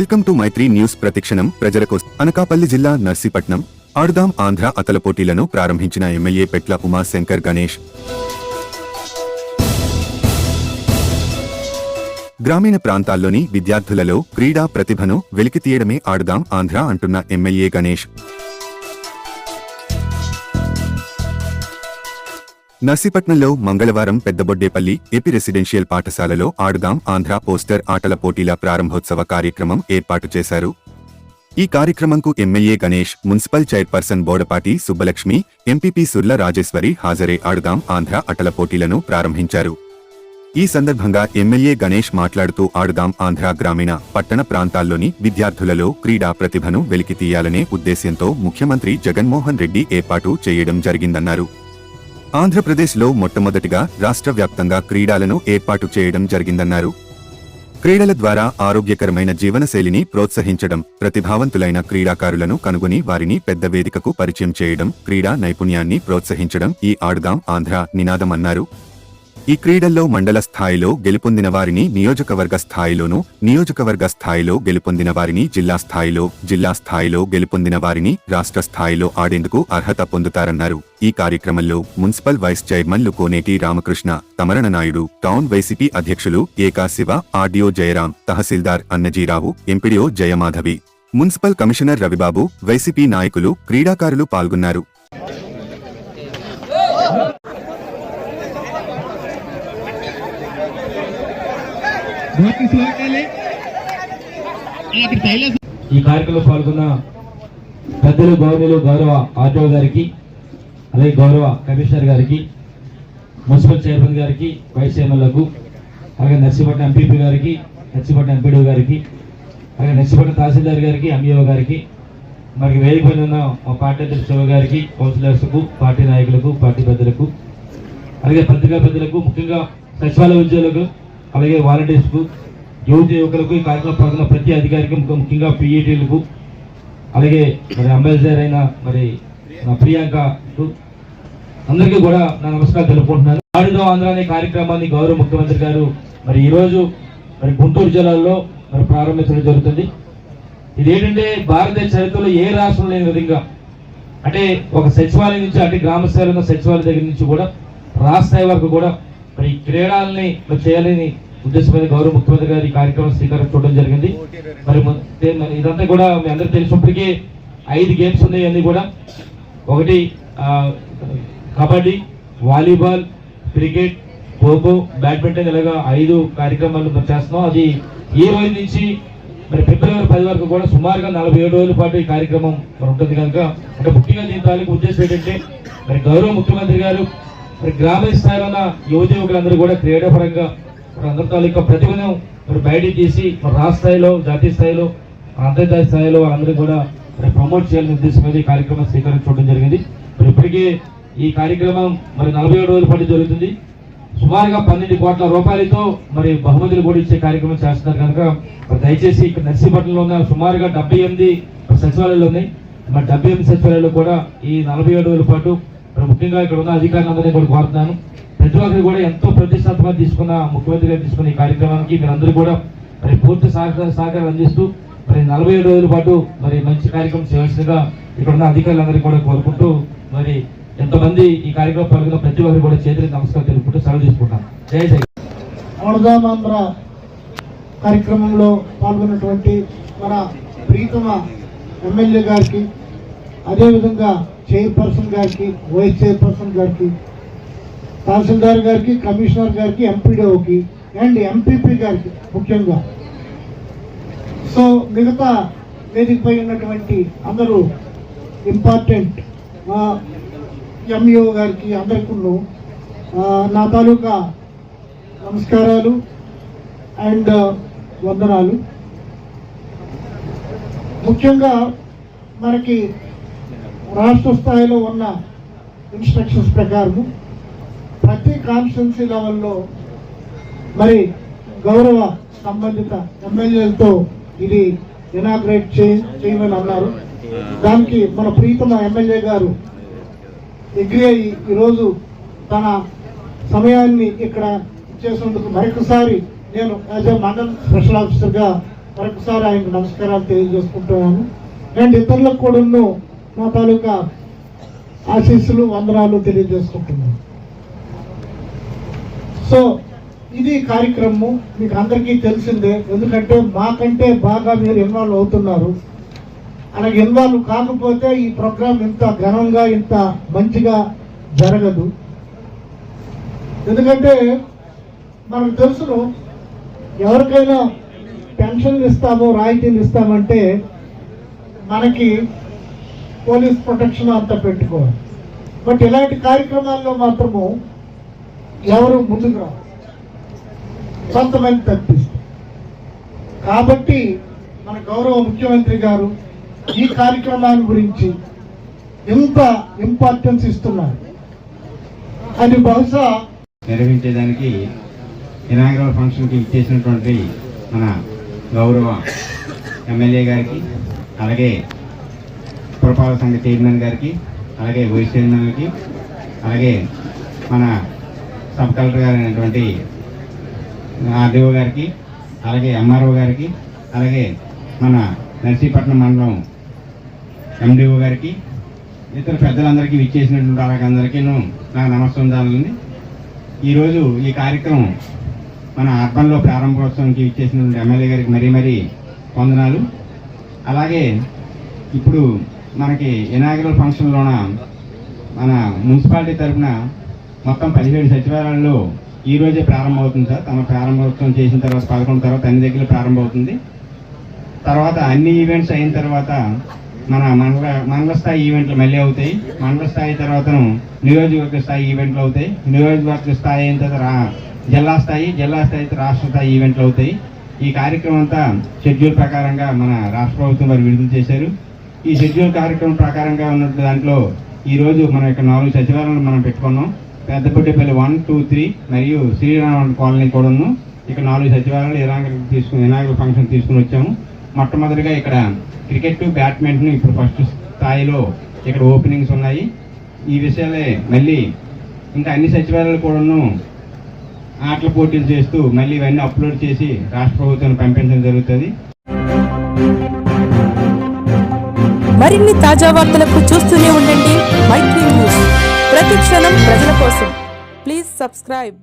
Welcome to Mythri news ప్రతిక్షణం ప్రజల కోసం. అనకాపల్లి జిల్లా నర్సీపట్నం ఆడుదాం ఆంధ్ర అతల పోటీలను ప్రారంభించిన ఎమ్మెల్యే పెట్ల ఉమాశంకర్ గణేష్. గ్రామీణ ప్రాంతాల్లోని విద్యార్థులలో క్రీడా ప్రతిభను వెలికితీయడమే ఆడుదాం ఆంధ్ర అంటున్న ఎమ్మెల్యే గణేష్. నర్సీపట్నంలో మంగళవారం పెద్దబొడ్డేపల్లి ఏపీ రెసిడెన్షియల్ పాఠశాలలో ఆడుదాం ఆంధ్ర పోస్టర్ ఆటల పోటీల ప్రారంభోత్సవ కార్యక్రమం ఏర్పాటు చేశారు. ఈ కార్యక్రమంకు MLA Ganesh, municipal chairperson Bodapati Subbalakshmi, MPP Surla Rajeswari హాజరై ఆడుదాం ఆంధ్ర ఆటల పోటీలను ప్రారంభించారు. ఈ సందర్భంగా ఎమ్మెల్యే గణేష్ మాట్లాడుతూ ఆడుదాం ఆంధ్ర గ్రామీణ, పట్టణ ప్రాంతాల్లోని విద్యార్థులలో క్రీడా ప్రతిభను వెలికితీయాలనే ఉద్దేశ్యంతో ముఖ్యమంత్రి జగన్మోహన్ రెడ్డి ఏర్పాటు చేయడం జరిగిందన్నారు. ఆంధ్రప్రదేశ్లో మొట్టమొదటిగా రాష్ట్ర వ్యాప్తంగా క్రీడలను ఏర్పాటు చేయడం జరిగిందన్నారు. క్రీడల ద్వారా ఆరోగ్యకరమైన జీవనశైలిని ప్రోత్సహించడం, ప్రతిభావంతులైన క్రీడాకారులను కనుగొని వారిని పెద్ద వేదికకు పరిచయం చేయడం, క్రీడా నైపుణ్యాన్ని ప్రోత్సహించడం ఈ ఆడుదాం ఆంధ్ర నినాదమన్నారు. ఈ క్రీడల్లో మండల స్థాయిలో గెలుపొందిన వారిని నియోజకవర్గ స్థాయిలోనూ, నియోజకవర్గ స్థాయిలో గెలుపొందిన వారిని జిల్లా స్థాయిలో, జిల్లా స్థాయిలో గెలుపొందిన వారిని రాష్ట్ర స్థాయిలో ఆడేందుకు అర్హత పొందుతారన్నారు. ఈ కార్యక్రమంలో మున్సిపల్ వైస్ చైర్మన్లు కోనేటి రామకృష్ణ, తమరణ నాయుడు, టౌన్ వైసీపీ అధ్యక్షులు ఏకా శివ, ఆర్డీఓ జయరాం, తహసీల్దార్ Annajirao, MPDO Jayamadhavi, municipal commissioner Ravibabu, YCP నాయకులు, క్రీడాకారులు పాల్గొన్నారు. ఈ కార్యక్రమంలో పాల్గొన్న పెద్దలు, గౌరవులు, గౌరవ ఆర్డీఓ గారికి, అలాగే గౌరవ కమిషనర్ గారికి, మున్సిపల్ చైర్మన్ గారికి, వైస్ చైర్మన్లకు, అలాగే నర్సీపట్నం ఎంపీపీ గారికి, నర్సీపట్నం ఎంపీడీఓ గారికి, అలాగే నర్సీపట్నం తహసీల్దార్ గారికి, ఎంఈఓ గారికి, మరి వేదిక పైన ఉన్న మా పార్టీ అధ్యక్షుడు శివ గారికి, కౌన్సిలర్స్కు, పార్టీ నాయకులకు, పార్టీ పెద్దలకు, అలాగే పత్రికా పెద్దలకు, ముఖ్యంగా సచివాలయ ఉద్యోగులకు, అలాగే వాలంటీర్స్కు, యువకులకు, ఈ కార్యక్రమం పాల్గొన్న ప్రతి అధికారికి, ముఖ్యంగా పీఈటీలకు, అలాగే మరి అంబాసిడర్ అయిన మరి ప్రియాంకకు అందరికీ కూడా నా నమస్కారం తెలుపుకుంటున్నాను. ఆడుదాం ఆంధ్ర అనే కార్యక్రమాన్ని గౌరవ ముఖ్యమంత్రి గారు మరి ఈరోజు మరి గుంటూరు జిల్లాలో మరి ప్రారంభించడం జరుగుతుంది. ఇదేంటంటే భారతదేశ చరిత్రలో ఏ రాష్ట్రం లేని విధంగా, అంటే ఒక సచివాలయం నుంచి, అంటే గ్రామ స్థాయిలో ఉన్న సచివాలయం దగ్గర నుంచి కూడా రాష్ట్ర స్థాయి వరకు కూడా మరి క్రీడల్ని చేయాలని ఉద్దేశమైన గౌరవ ముఖ్యమంత్రి గారు ఈ కార్యక్రమం శ్రీకారం చూడడం జరిగింది. మరి ఇదంతా కూడా మీ అందరికీ తెలిసినప్పటికీ 5 గేమ్స్ ఉన్నాయి. అన్ని కూడా ఒకటి kabaddi, volleyball, cricket, kho kho, badminton, ఇలాగా 5 కార్యక్రమాలు చేస్తున్నాం. అది ఈ రోజు నుంచి మరి ఫిబ్రవరి 10 వరకు కూడా సుమారుగా 47 రోజుల పాటు ఈ కార్యక్రమం ఉంటుంది కనుక, అంటే ముఖ్యంగా దీని తాలూకు ఉద్దేశం ఏంటంటే మరి గౌరవ ముఖ్యమంత్రి గారు మరి గ్రామీణ స్థాయిలో ఉన్న యువకులందరూ కూడా క్రీడాపరంగా అందరి తాలూకా ప్రతిభను మరి బయటికి తీసి మరి రాష్ట్ర స్థాయిలో, జాతీయ స్థాయిలో, అంతర్జాతీయ స్థాయిలో వాళ్ళందరూ కూడా మరి ప్రమోట్ చేయాలనే ఉద్దేశం మీద ఈ కార్యక్రమం శ్రీకారం చూడడం జరిగింది. మరి ఇప్పటికే ఈ కార్యక్రమం మరి 47 రోజుల పాటు జరుగుతుంది. సుమారుగా 12 కోట్ల రూపాయలతో మరి బహుమతులు కూడా ఇచ్చే కార్యక్రమం చేస్తున్నారు కనుక మరి దయచేసి ఇక్కడ నర్సీపట్నంలో ఉన్న సుమారుగా 78 సచివాలయాలు ఉన్నాయి. మరి 78 సచివాలయాల్లో కూడా ఈ 47 రోజుల పాటు మరి ముఖ్యంగా ఇక్కడ ఉన్న అధికారులందరినీ కూడా కోరుతున్నాను. ప్రతి ఒక్కరు కూడా ఎంతో ప్రతిష్టాత్మకంగా తీసుకున్న ముఖ్యమంత్రి గారు తీసుకున్న ఈ కార్యక్రమానికి మీరందరూ కూడా మరి పూర్తి సహకారం అందిస్తూ మరి 47 రోజుల పాటు మరి మంచి కార్యక్రమం చేయాల్సిందిగా ఇక్కడ ఉన్న అధికారులందరికీ కూడా కోరుకుంటూ మరి ఎంతమంది ఈ కార్యక్రమం పాల్గొన్న ప్రతి ఒక్కరు కూడా చేతులకు నమస్కారం తెలుపుకుంటూ సెలవు తీసుకుంటాను. జై జై. ఆడుదాం ఆంధ్ర కార్యక్రమంలో పాల్గొన్నటువంటి మన ప్రీతమ ఎమ్మెల్యే గారికి, అదేవిధంగా చైర్పర్సన్ గారికి, వైస్ చైర్పర్సన్ గారికి, తహసీల్దార్ గారికి, కమిషనర్ గారికి, ఎంపీడీఓకి అండ్ ఎంపీపీ గారికి ముఖ్యంగా, సో మిగతా వేదికపై ఉన్నటువంటి అందరూ ఇంపార్టెంట్ ఎంఈఓ గారికి అందరికీ నా తాలూకా నమస్కారాలు అండ్ వందనాలు. ముఖ్యంగా మనకి రాష్ట్ర స్థాయిలో ఉన్న ఇన్స్ట్రక్షన్స్ ప్రకారము ప్రతి కాన్స్టిట్యున్సీ లెవెల్లో మరి గౌరవ సంబంధిత ఎమ్మెల్యేలతో ఇది ఇనాగ్రేట్ చేయమని అన్నారు. దానికి మన ప్రీతమ ఎమ్మెల్యే గారు అగ్రీ అయ్యి ఈరోజు తన సమయాన్ని ఇక్కడ ఇచ్చేసినందుకు మరొకసారి నేను యాజ్ ఏ మండల్ స్పెషల్ ఆఫీసర్గా మరొకసారి ఆయనకు నమస్కారాలు తెలియజేసుకుంటున్నాను. అండ్ ఇతరులకు కూడా నా తాలూకా ఆశీస్సులు వందనాలు తెలియజేసుకుంటున్నాను. సో ఇది కార్యక్రమం మీకు అందరికీ తెలిసిందే, ఎందుకంటే మాకంటే బాగా మీరు ఇన్వాల్వ్ అవుతున్నారు. అలాగే ఇన్వాల్వ్ కాకపోతే ఈ ప్రోగ్రాం ఇంత ఘనంగా ఇంత మంచిగా జరగదు. ఎందుకంటే మనకు తెలుసును, ఎవరికైనా పెన్షన్లు ఇస్తామో రాయితీలు ఇస్తామంటే మనకి పోలీస్ ప్రొటెక్షన్ అంతా పెట్టుకోవాలి. బట్ ఇలాంటి కార్యక్రమాల్లో మాత్రము ఎవరు ముందుకు రావు, కొంతమంది తప్పిస్తారు. కాబట్టి మన గౌరవ ముఖ్యమంత్రి గారు ఈ కార్యక్రమాన్ని గురించి ఎంత ఇంపార్టెన్స్ ఇస్తున్నారు అది బహుశా నిర్వహించేదానికి ఇనాగ్రల్ ఫంక్షన్కి ఇచ్చేసినటువంటి మన గౌరవ ఎమ్మెల్యే గారికి, అలాగే పురపాలక సంఘ చైర్మన్ గారికి, అలాగే వైస్ చైర్మన్కి, అలాగే మన సబ్ కలెక్టర్ గారు అయినటువంటి ఆర్డీఓ గారికి, అలాగే ఎంఆర్ఓ గారికి, అలాగే మన నర్సీపట్నం మండలం ఎండిఓ గారికి, ఇతర పెద్దలందరికీ విచ్చేసినటువంటి వాళ్ళందరికీ నా నమస్కారాలండి. ఈరోజు ఈ కార్యక్రమం మన అర్బన్లో ప్రారంభోత్సవంకి ఇచ్చేసినటువంటి ఎమ్మెల్యే గారికి మరీ మరీ వందనాలు. అలాగే ఇప్పుడు మనకి ఇనాగ్రల్ ఫంక్షన్లోన మన మున్సిపాలిటీ తరఫున మొత్తం 17 సచివాలయాల్లో ఈరోజే ప్రారంభమవుతుంది సార్. తమ ప్రారంభోత్సవం చేసిన తర్వాత 11 తర్వాత అన్ని దగ్గర ప్రారంభమవుతుంది. తర్వాత అన్ని ఈవెంట్స్ అయిన తర్వాత మన మండల స్థాయి ఈవెంట్లు మళ్ళీ అవుతాయి. మండల స్థాయి తర్వాతను నియోజకవర్గ స్థాయి ఈవెంట్లు అవుతాయి. నియోజకవర్గ స్థాయి అయిన తర్వాత జిల్లా స్థాయి అయితే రాష్ట్ర స్థాయి ఈవెంట్లు అవుతాయి. ఈ కార్యక్రమం అంతా షెడ్యూల్ ప్రకారంగా మన రాష్ట్ర ప్రభుత్వం వారు విడుదల చేశారు. ఈ షెడ్యూల్ కార్యక్రమం ప్రకారంగా ఉన్నట్టు దాంట్లో ఈరోజు మనం ఇక్కడ 4 సచివాలయాలు మనం పెట్టుకున్నాం. పెద్దపొట్టేపల్లి 1, 2, 3 మరియు శ్రీరామ కాలనీ కూడా ఇక్కడ 4 సచివాలయాలు ఇనాగ్రల్ ఫంక్షన్ తీసుకుని వచ్చాము. మొట్టమొదటిగా ఇక్కడ క్రికెట్, బ్యాడ్మింటన్ ఇప్పుడు ఫస్ట్ స్థాయిలో ఇక్కడ ఓపెనింగ్స్ ఉన్నాయి. ఈ విషయాలే మళ్ళీ ఇంకా అన్ని సచివాలయాలు కూడాను ఆటల పోటీలు చేస్తూ మళ్ళీ ఇవన్నీ అప్లోడ్ చేసి రాష్ట్ర ప్రభుత్వాన్ని పంపించడం జరుగుతుంది. మరిన్ని తాజా వార్తలకు చూస్తూనే ఉండండి మైత్రి న్యూస్. ప్రతి క్షణం ప్రజల కోసం. Please subscribe.